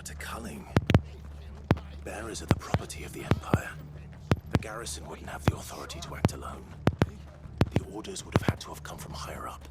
Dr. Culling. Bearers are the property of the Empire. The garrison wouldn't have the authority to act alone. The orders would have had to have come from higher up.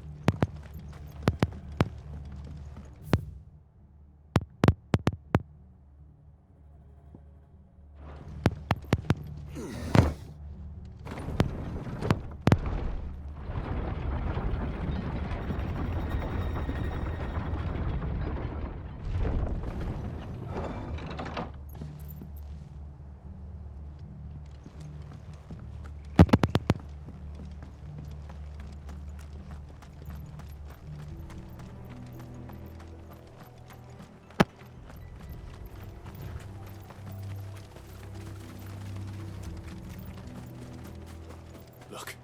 Look.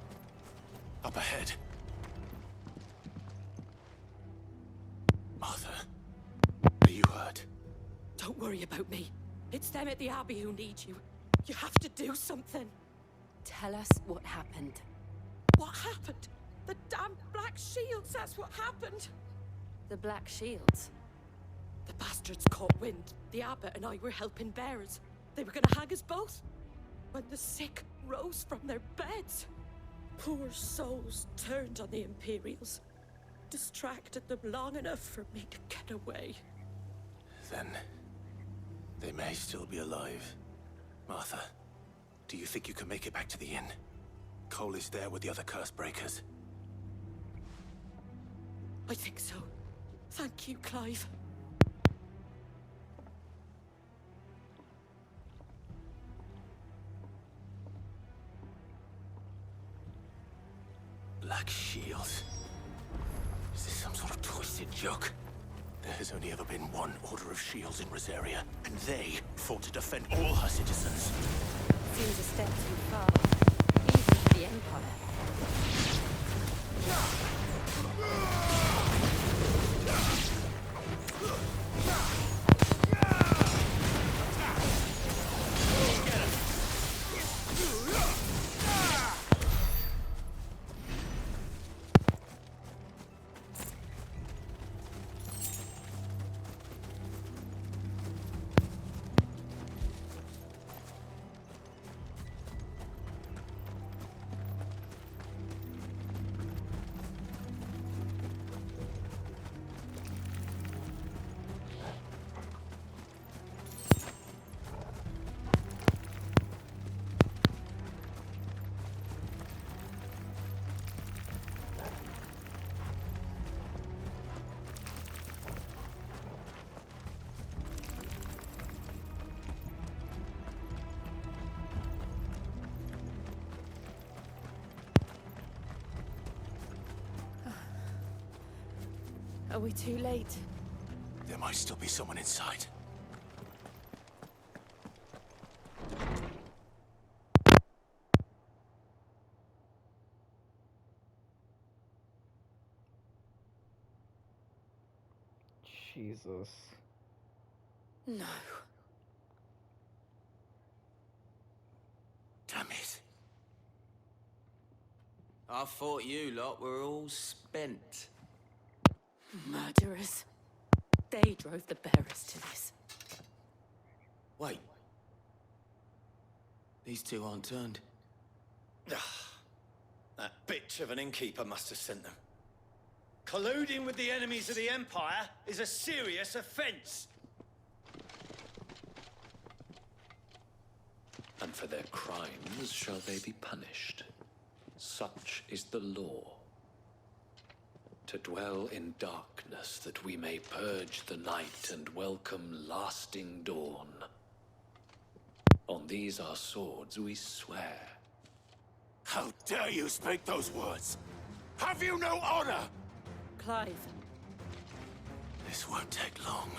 Up ahead. Martha, are you hurt? Don't worry about me. It's them at the Abbey who need you. You have to do something. Tell us what happened. What happened? The damn Black Shields, that's what happened. The Black Shields? The bastards caught wind. The Abbot and I were helping bearers. They were gonna hang us both. When the sick rose from their beds. Poor souls turned on the Imperials. Distracted them long enough for me to get away. Then they may still be alive. Martha, do you think you can make it back to the inn? Cole is there with the other curse breakers. I think so. Thank you, Clive. Black Shields. Is this some sort of twisted joke? There has only ever been one Order of Shields in Rosaria, and they fought to defend all her citizens. Seems a step too far. Even for the Empire. Are we too late? There might still be someone inside. Jesus. No. Damn it. I thought you lot were all spent. Murderers. They drove the bearers to this. Wait. These two aren't turned. That bitch of an innkeeper must have sent them. Colluding with the enemies of the Empire is a serious offense. And for their crimes shall they be punished. Such is the law. To dwell in darkness that we may purge the night and welcome lasting dawn. On these our swords we swear. How dare you speak those words? Have you no honor? Clive. This won't take long.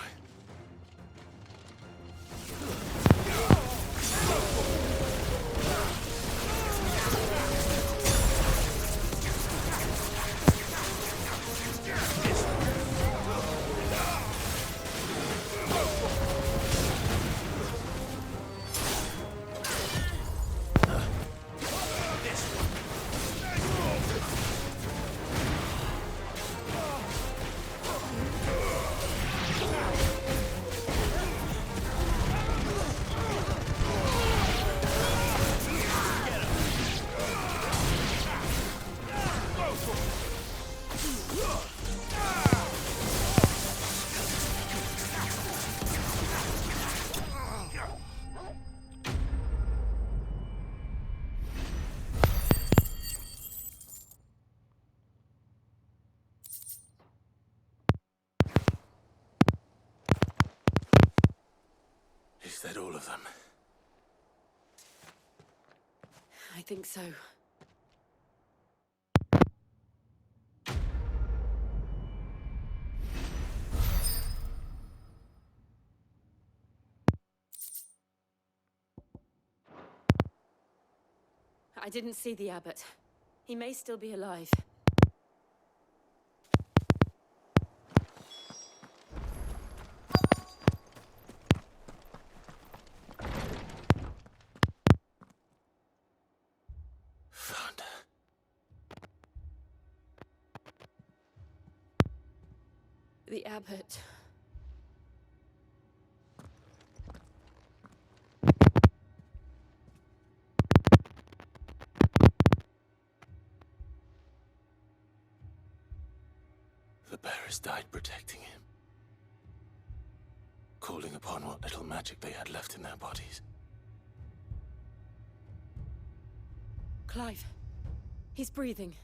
that all of them? I think so. I didn't see the abbot. He may still be alive. Found her. The abbot. The bearers died protecting him. Calling upon what little magic they had left in their bodies. Clive. He's breathing.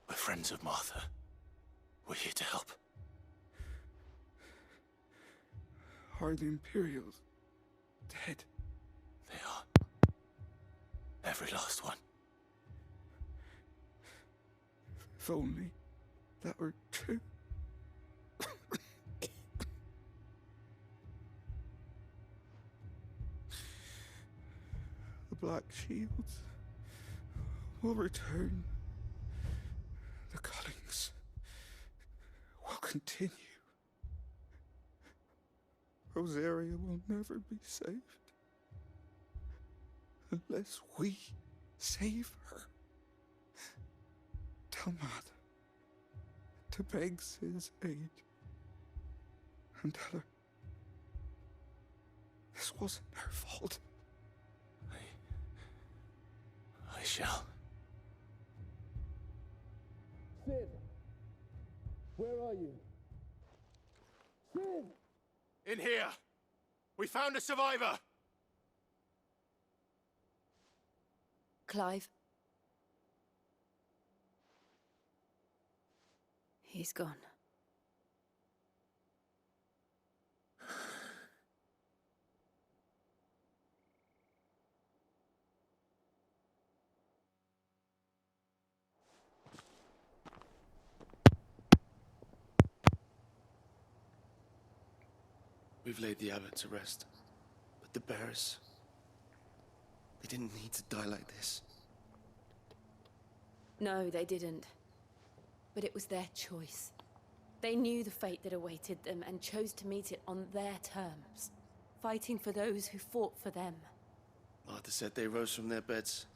We're friends of Martha. We're here to help. Are the Imperials dead? They are. Every last one. If only that were true. The Black Shields will return. The cuttings will continue. Rosaria will never be saved unless we save her. Tell Matt to beg Cid's aid and tell her this wasn't her fault. I shall. Cid! Where are you? Cid! In here! We found a survivor! Clive. He's gone. We've laid the abbot to rest, but the bearers, they didn't need to die like this. No, they didn't. But it was their choice. They knew the fate that awaited them and chose to meet it on their terms, fighting for those who fought for them. Martha said they rose from their beds,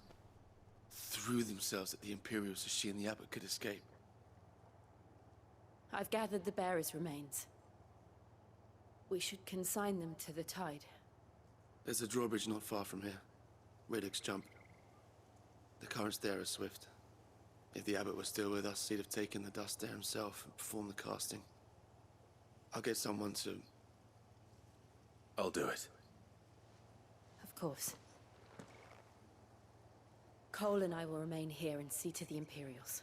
threw themselves at the Imperials so she and the abbot could escape. I've gathered the bearers' remains. We should consign them to the tide. There's a drawbridge not far from here. Radix Jump. The currents there are swift. If the abbot was still with us, he'd have taken the dust there himself and performed the casting. I'll get someone to... I'll do it. Of course. Cole and I will remain here and see to the Imperials.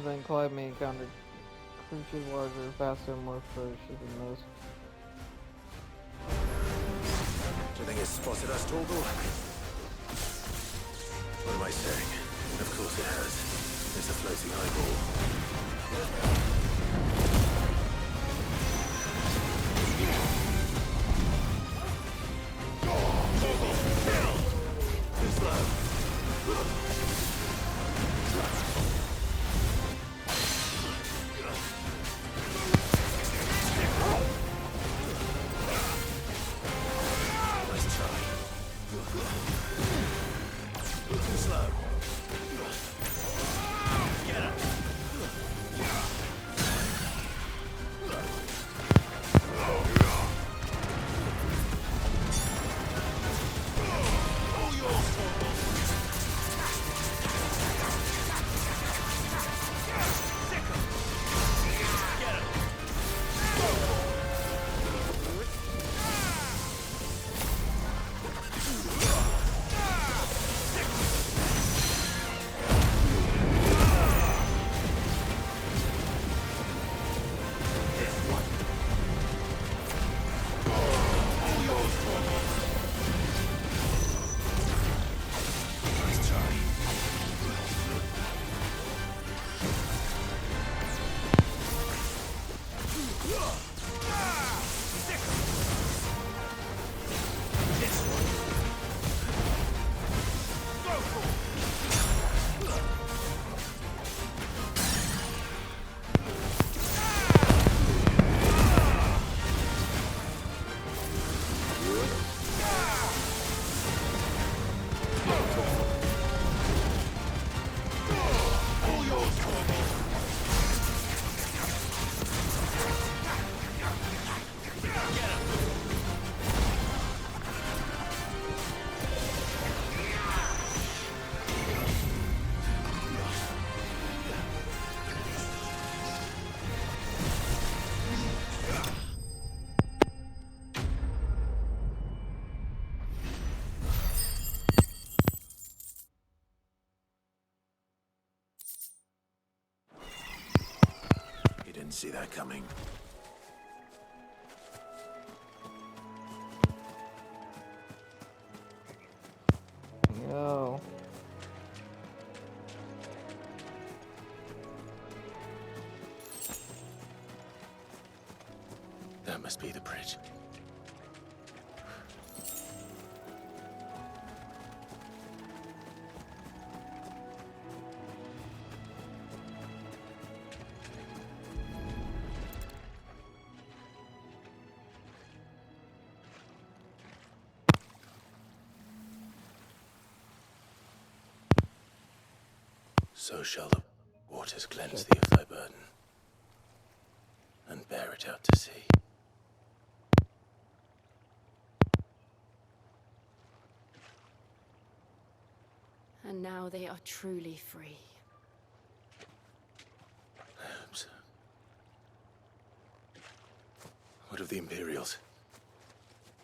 Van Clive may encounter creatures larger, faster, and more ferocious than those. Do you think it's spotted us, Torgal? What am I saying? Of course it has. It's a floating eyeball. Didn't see that coming. Yo. That must be the bridge. So shall the waters cleanse thee of thy burden, and bear it out to sea. And now they are truly free. I hope so. What of the Imperials?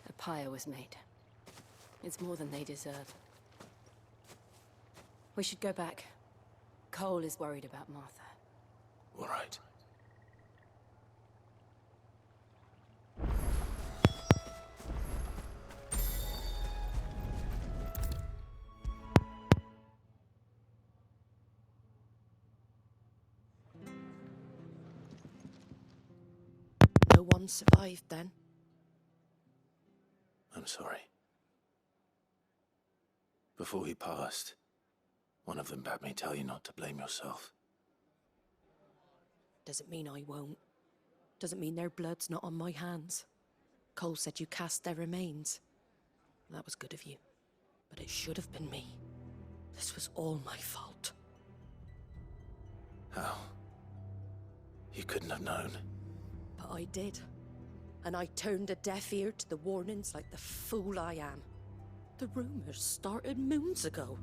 A pyre was made. It's more than they deserve. We should go back. Cole is worried about Martha. All right. No one survived then. I'm sorry. Before he passed, one of them bade me tell you not to blame yourself. Doesn't mean I won't. Doesn't mean their blood's not on my hands. Cole said you cast their remains. That was good of you. But it should have been me. This was all my fault. How? You couldn't have known. But I did. And I turned a deaf ear to the warnings like the fool I am. The rumors started moons ago.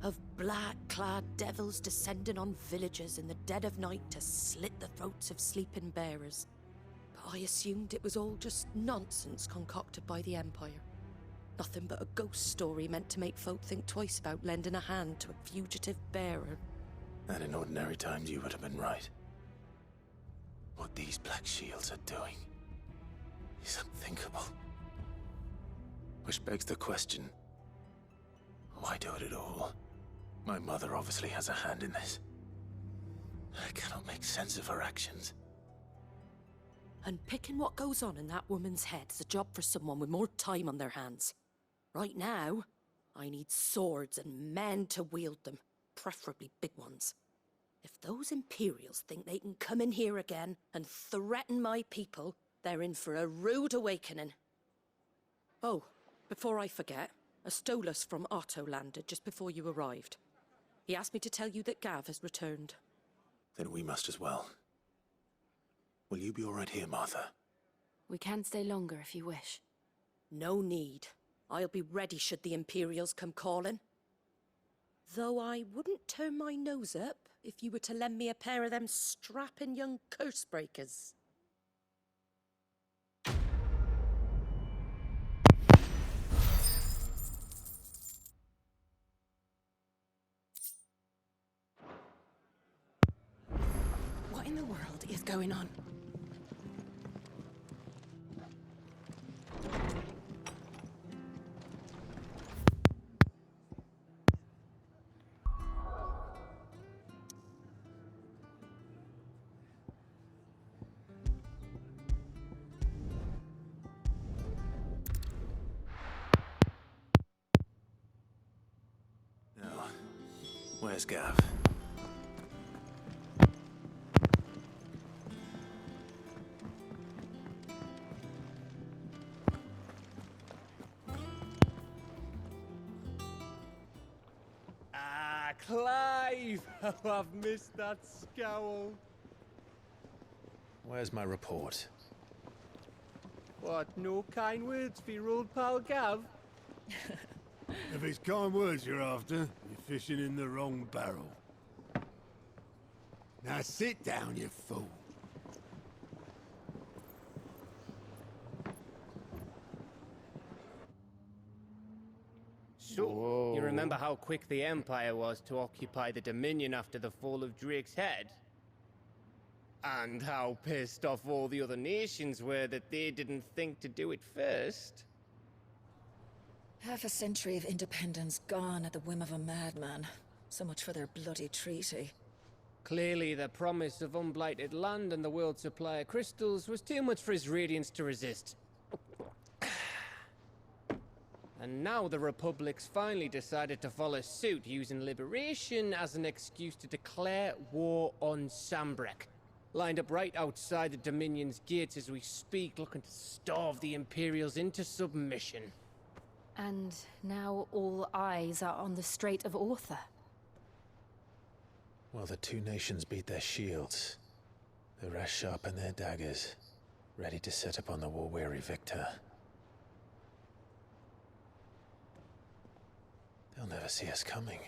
Of black-clad devils descending on villages in the dead of night to slit the throats of sleeping bearers. But I assumed it was all just nonsense concocted by the Empire. Nothing but a ghost story meant to make folk think twice about lending a hand to a fugitive bearer. And in ordinary times, you would have been right. What these Black Shields are doing is unthinkable. Which begs the question, why do it at all? My mother obviously has a hand in this. I cannot make sense of her actions. Unpicking what goes on in that woman's head is a job for someone with more time on their hands. Right now, I need swords and men to wield them, preferably big ones. If those Imperials think they can come in here again and threaten my people, they're in for a rude awakening. Oh, before I forget, a Stolas from Otto landed just before you arrived. He asked me to tell you that Gav has returned. Then we must as well. Will you be all right here, Martha? We can stay longer if you wish. No need. I'll be ready should the Imperials come calling. Though I wouldn't turn my nose up if you were to lend me a pair of them strapping young curse breakers. What in the world is going on? Now, where's Gav? Ah, Clive! Oh, I've missed that scowl. Where's my report? What, no kind words for your old pal Gav? If it's kind words you're after, you're fishing in the wrong barrel. Now sit down, you fool. So, you remember how quick the Empire was to occupy the Dominion after the fall of Drake's head? And how pissed off all the other nations were that they didn't think to do it first? Half a century of independence gone at the whim of a madman. So much for their bloody treaty. Clearly, the promise of unblighted land and the world's supply of crystals was too much for his radiance to resist. And now the Republic's finally decided to follow suit, using liberation as an excuse to declare war on Sambrek. Lined up right outside the Dominion's gates as we speak, looking to starve the Imperials into submission. And now all eyes are on the Strait of Author. Well, the two nations beat their shields. The rest sharpen their daggers, ready to set upon the war-weary victor. They'll never see us coming.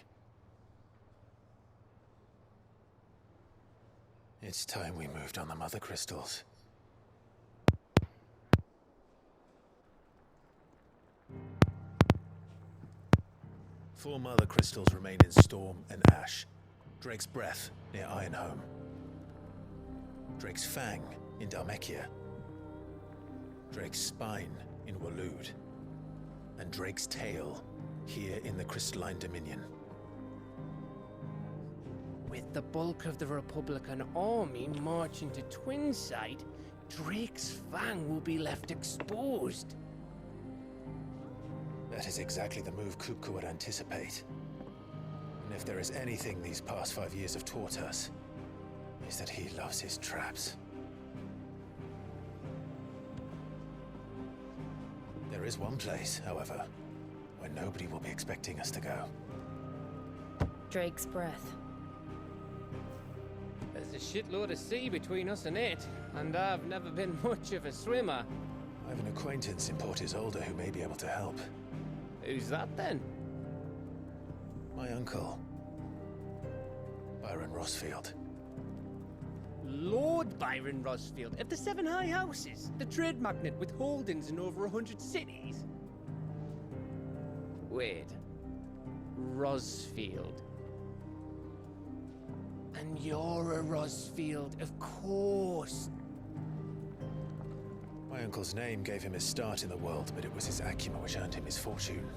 It's time we moved on the Mother Crystals. Four Mother Crystals remain in Storm and Ash. Drake's Breath near Ironhome. Drake's Fang in Dhalmekia. Drake's Spine in Waloed. And Drake's Tail here in the Crystalline Dominion. With the bulk of the Republican army marching to Twinside, Drake's Fang will be left exposed. That is exactly the move Kupka would anticipate. And if there is anything these past 5 years have taught us, is that he loves his traps. There is one place, however, where nobody will be expecting us to go. Drake's Breath. There's a shitload of sea between us and it, and I've never been much of a swimmer. I have an acquaintance in Port Isolde who may be able to help. Who's that then? My uncle, Byron Rosfield. Lord Byron Rosfield of the Seven High Houses, the trade magnate with holdings in over 100 cities. Wait, Rosfield. And you're a Rosfield, of course. My uncle's name gave him his start in the world, but it was his acumen which earned him his fortune.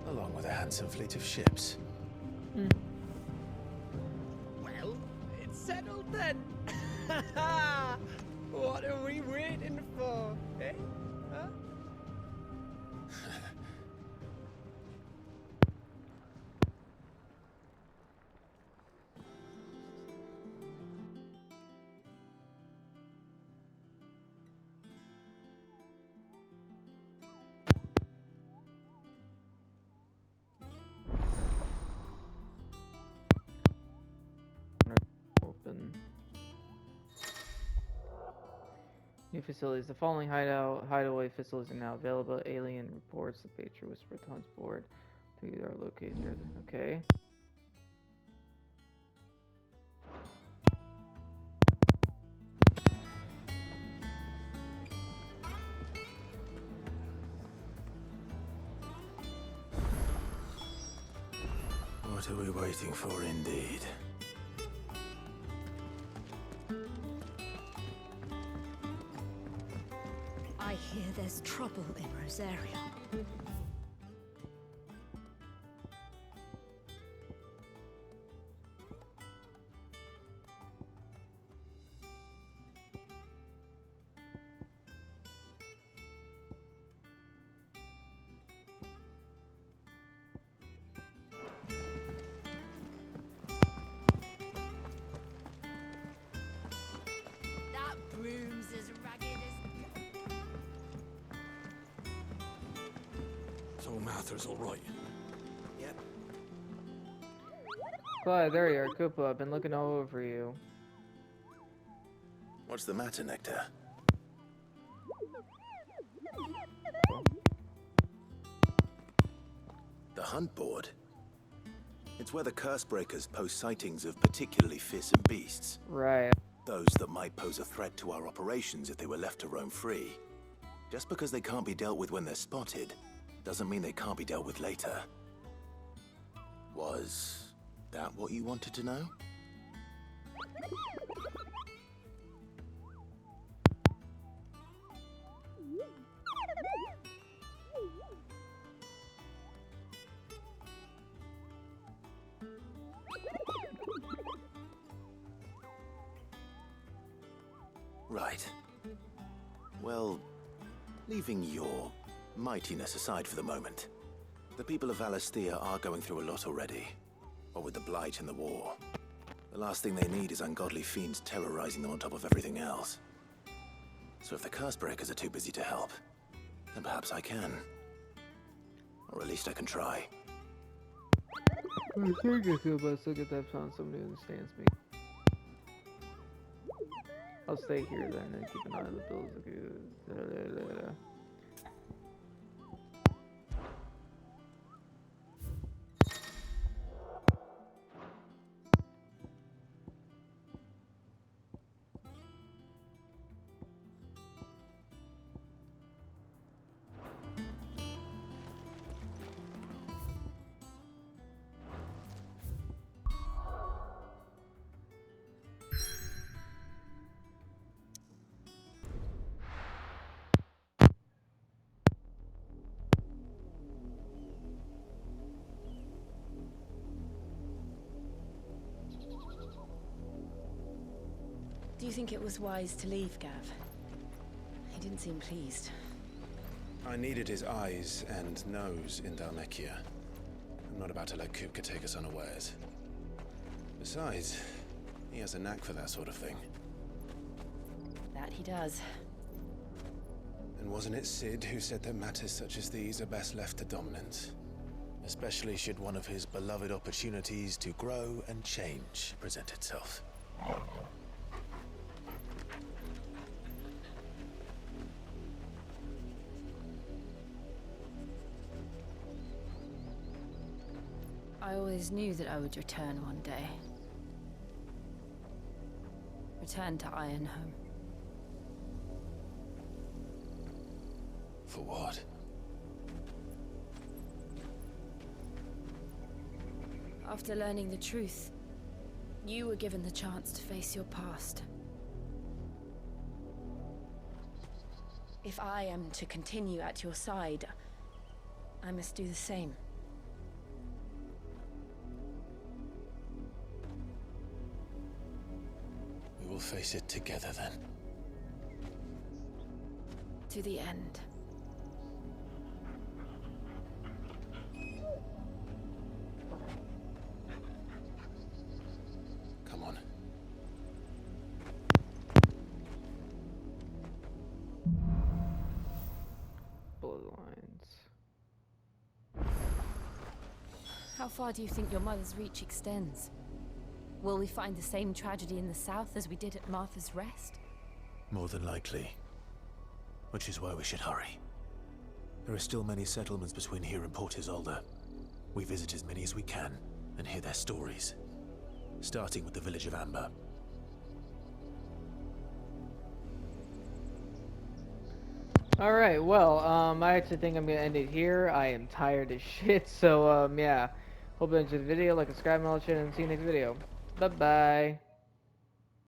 Along with a handsome fleet of ships. Well, it's settled then. What are we waiting for, eh? Huh? Open. New facilities. The following hideaway facilities are now available. Alien reports. The Patriot Whisper Town's board. These are located here. Okay. What are we waiting for, indeed? I hear there's trouble in Rosaria. That broom's as ragged as... So Mather's all right. Yep. Clyde, there you are, Koopa. I've been looking all over you. What's the matter, Nectar? The hunt board? It's where the Cursebreakers post sightings of particularly fearsome beasts. Right. Those that might pose a threat to our operations if they were left to roam free. Just because they can't be dealt with when they're spotted, doesn't mean they can't be dealt with later. Was that what you wanted to know? Right. Well, leaving your mightiness aside for the moment, the people of Valisthea are going through a lot already. What with the Blight and the war. The last thing they need is ungodly fiends terrorizing them on top of everything else. So if the Cursebreakers are too busy to help, then perhaps I can. Or at least I can try. I think I feel, but I still get that I found somebody who understands me. I'll stay here then and keep an eye on the bills. Do you think it was wise to leave, Gav? He didn't seem pleased. I needed his eyes and nose in Dhalmekia. I'm not about to let Kupka take us unawares. Besides, he has a knack for that sort of thing. That he does. And wasn't it Sid who said that matters such as these are best left to dominance? Especially should one of his beloved opportunities to grow and change present itself. I always knew that I would return one day. Return to Ironhome. For what? After learning the truth, You were given the chance to face your past. If I am to continue at your side, I must do the same. We will face it together then. To the end. Come on. Bloodlines. How far do you think your mother's reach extends? Will we find the same tragedy in the south as we did at Martha's Rest? More than likely. Which is why we should hurry. There are still many settlements between here and Port Isolde. We visit as many as we can and hear their stories. Starting with the village of Amber. Alright, well, I actually think I'm gonna end it here. I am tired as shit, so, yeah. Hope you enjoyed the video, like, subscribe, and all that shit, and see you next video. Bye-bye.